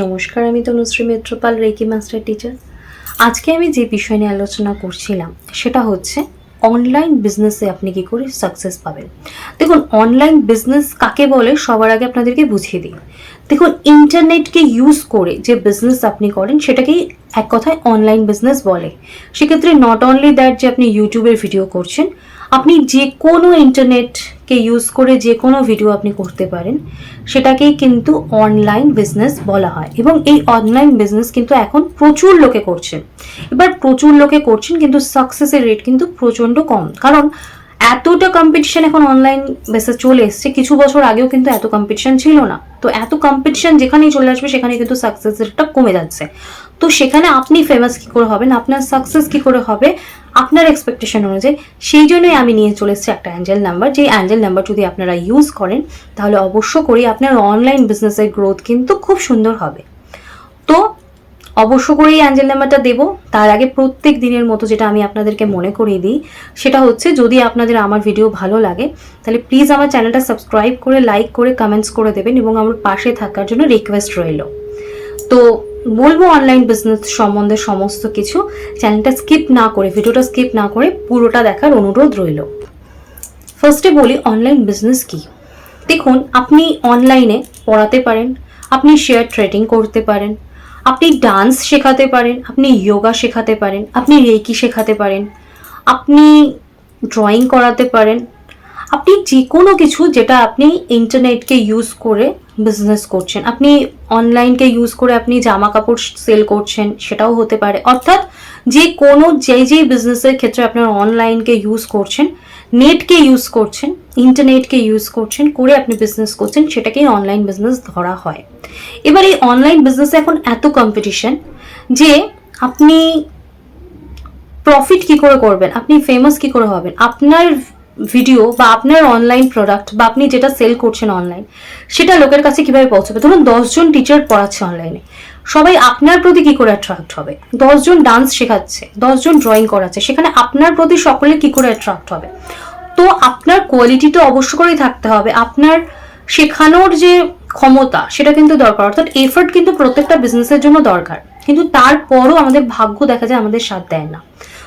নমস্কার, আমি Tanushree Mitrapal, reiki master teacher. আজকে আমি যে বিষয় নিয়ে আলোচনা করছিলাম সেটা হচ্ছে অনলাইন বিজনেসে আপনি কি করে সাকসেস পাবেন। দেখুন, অনলাইন বিজনেস কাকে বলে সবার আগে আপনাদেরকে বুঝিয়ে দিই। দেখুন, ইন্টারনেটকে ইউজ করে যে বিজনেস আপনি করেন সেটাকেই এক কথায় অনলাইন বিজনেস বলে। সেক্ষেত্রে নট অনলি দ্যাট যে আপনি ইউটিউবের ভিডিও করছেন, আপনি যে কোনো ইন্টারনেটকে ইউজ করে যে কোনো ভিডিও আপনি করতে পারেন, সেটাকেই কিন্তু অনলাইন বিজনেস বলা হয়। এবং এই অনলাইন বিজনেস কিন্তু এখন প্রচুর লোকে করছেন। এবার প্রচুর লোকে করছেন কিন্তু সাকসেসের রেট কিন্তু প্রচণ্ড কম, কারণ এতটা কম্পিটিশন এখন অনলাইন বেসে চলে এসছে। কিছু বছর আগেও কিন্তু এত কম্পিটিশন ছিল না। তো এত কম্পিটিশন যেখানেই চলে আসবে সেখানে কিন্তু সাকসেস রেটটা কমে যাচ্ছে। তো সেখানে আপনি ফেমাস কি করে হবেন, আপনার সাকসেস কি করে হবে আপনার এক্সপেকটেশন অনুযায়ী, সেই জন্যই আমি নিয়ে চলে এসেছি একটা অ্যাঞ্জেল নাম্বার। যে অ্যাঞ্জেল নাম্বার যদি আপনারা ইউজ করেন তাহলে অবশ্য করে আপনার অনলাইন বিজনেসের গ্রোথ কিন্তু খুব সুন্দর হবে। তো অবশ্য করেই অ্যাঞ্জেল নাম্বারটা দেবো। তার আগে প্রত্যেক দিনের মতো যেটা আমি আপনাদেরকে মনে করিয়ে দিই সেটা হচ্ছে, যদি আপনাদের আমার ভিডিও ভালো লাগে তাহলে প্লিজ আমার চ্যানেলটা সাবস্ক্রাইব করে, লাইক করে, কমেন্টস করে দেবেন এবং আমার পাশে থাকার জন্য রিকোয়েস্ট রইল। তো বলবো অনলাইন বিজনেস সম্বন্ধে সমস্ত কিছু, চ্যানেলটা স্কিপ না করে, ভিডিওটা স্কিপ না করে পুরোটা দেখার অনুরোধ রইল। ফার্স্টে বলি অনলাইন বিজনেস কি। দেখুন, আপনি অনলাইনে পড়াতে পারেন, আপনি শেয়ার ট্রেডিং করতে পারেন, আপনি ডান্স শেখাতে পারেন, আপনি যোগা শেখাতে পারেন, আপনি রেকি শেখাতে পারেন, আপনি ড্রয়িং করাতে পারেন, আপনি যে কোনো কিছু যেটা আপনি ইন্টারনেটকে ইউজ করে বিজনেস করছেন, আপনি অনলাইনকে ইউজ করে আপনি জামা কাপড় সেল করছেন, সেটাও হতে পারে। অর্থাৎ যে কোনো যেই বিজনেসের ক্ষেত্রে আপনার অনলাইনকে ইউজ করছেন, নেটকে ইউজ করছেন, ইন্টারনেটকে ইউজ করছেন, করে আপনি বিজনেস করছেন, সেটাকেই অনলাইন বিজনেস ধরা হয়। এবার এই অনলাইন বিজনেসে এখন এত কম্পিটিশন যে আপনি প্রফিট কি করে করবেন, আপনি ফেমাস কি করে হবেন, আপনার ভিডিও বা আপনার অনলাইন প্রোডাক্ট বা আপনি যেটা সেল করছেন অনলাইন, সেটা লোকের কাছে কিভাবে পৌঁছবে। ধরুন 10 জন টিচার পড়াচ্ছে অনলাইনে, সবাই আপনার প্রতি কি করে অ্যাট্রাক্ট হবে। 10 জন ডান্স শেখাচ্ছে, 10 জন ড্রয়িং করাচ্ছে, সেখানে আপনার প্রতি সকলে কি করে অ্যাট্রাক্ট হবে। তো আপনার কোয়ালিটিটা অবশ্য করেই থাকতে হবে, আপনার শেখানোর যে ক্ষমতা সেটা কিন্তু দরকার। অর্থাৎ এফর্ট কিন্তু প্রত্যেকটা বিজনেসের জন্য দরকার, কিন্তু তারপরও আমাদের ভাগ্য দেখা যায় আমাদের সাথ দেয় না।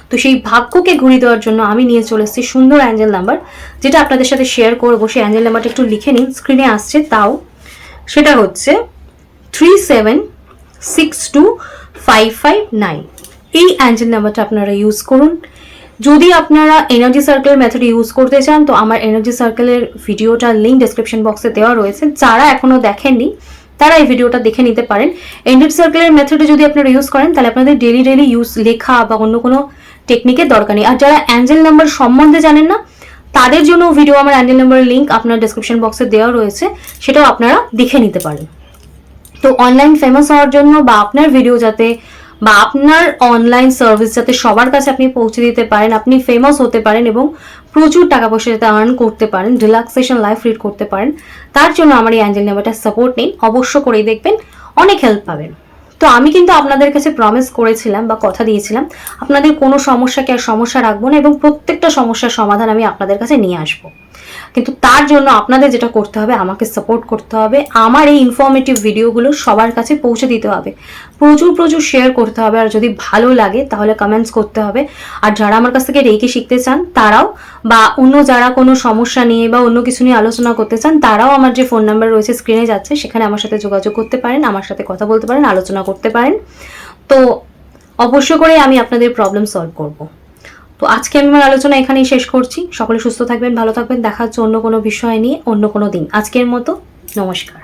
তো সেই ভাগ্যকে ঘুরিয়ে দেওয়ার জন্য আমি নিয়ে চলে এসেছি সুন্দর অ্যাঞ্জেল নাম্বার, যেটা আপনাদের সাথে শেয়ার করবো। সেই অ্যাঞ্জেল নাম্বারটা একটু লিখে নিন, স্ক্রিনে আসছে তাও। সেটা হচ্ছে 3762559। এই অ্যাঞ্জেল নাম্বারটা আপনারা ইউজ করুন। যদি আপনারা এনার্জি সার্কেলের মেথড ইউজ করতে চান তো আমার এনার্জি সার্কেলের ভিডিওটার লিঙ্ক ডেসক্রিপশন বক্সে দেওয়া রয়েছে। যারা এখনো দেখেননি তারা এই ভিডিওটা দেখে নিতে পারেন। এনার্জি সার্কেলের মেথডে যদি আপনারা ইউজ করেন তাহলে আপনাদের ডেলি ইউজ লেখা বা অন্য কোনো টেকনিকের দরকার নেই। আর যারা অ্যাঞ্জেল নাম্বার সম্বন্ধে জানেন না তাদের জন্য ভিডিও আমার অ্যাঞ্জেল নাম্বারের লিঙ্ক আপনার ডেসক্রিপশন বক্সে দেওয়া রয়েছে, সেটাও আপনারা দেখে নিতে পারেন। তো অনলাইন ফেমাস হওয়ার জন্য বা আপনার ভিডিও যাতে বা আপনার অনলাইন সার্ভিস যাতে সবার কাছে আপনি পৌঁছে দিতে পারেন, আপনি ফেমাস হতে পারেন এবং প্রচুর টাকা পয়সা যাতে আর্ন করতে পারেন, রিল্যাক্সেশন লাইফ লিড করতে পারেন, তার জন্য আমার এই অ্যাঞ্জেল নাম্বারটা সাপোর্ট নিন। অবশ্য করেই দেখবেন অনেক হেল্প পাবেন। তো আমি কিন্তু আপনাদের কাছে প্রমিস করেছিলাম বা কথা দিয়েছিলাম আপনাদের কোনো সমস্যাকে আর সমস্যা রাখবো না এবং প্রত্যেকটা সমস্যার সমাধান আমি আপনাদের কাছে নিয়ে আসবো। কিন্তু তার জন্য আপনাদের যেটা করতে হবে, আমাকে সাপোর্ট করতে হবে, আমার এই ইনফরমেটিভ ভিডিওগুলো সবার কাছে পৌঁছে দিতে হবে, প্রচুর শেয়ার করতে হবে, আর যদি ভালো লাগে তাহলে কমেন্টস করতে হবে। আর যারা আমার কাছ থেকে রেকি শিখতে চান তারাও, বা অন্য যারা কোনো সমস্যা নিয়ে বা অন্য কিছু নিয়ে আলোচনা করতে চান তারাও আমার যে ফোন নাম্বার রয়েছে স্ক্রিনে যাচ্ছে সেখানে আমার সাথে যোগাযোগ করতে পারেন, আমার সাথে কথা বলতে পারেন, আলোচনা করতে পারেন। তো অবশ্য করে আমি আপনাদের প্রবলেম সলভ করব। তো আজকে আমি আমার আলোচনা এখানেই শেষ করছি। সকলে সুস্থ থাকবেন, ভালো থাকবেন। দেখা হচ্ছে অন্য কোনো বিষয় নিয়ে অন্য কোনো দিন। আজকের মতো নমস্কার।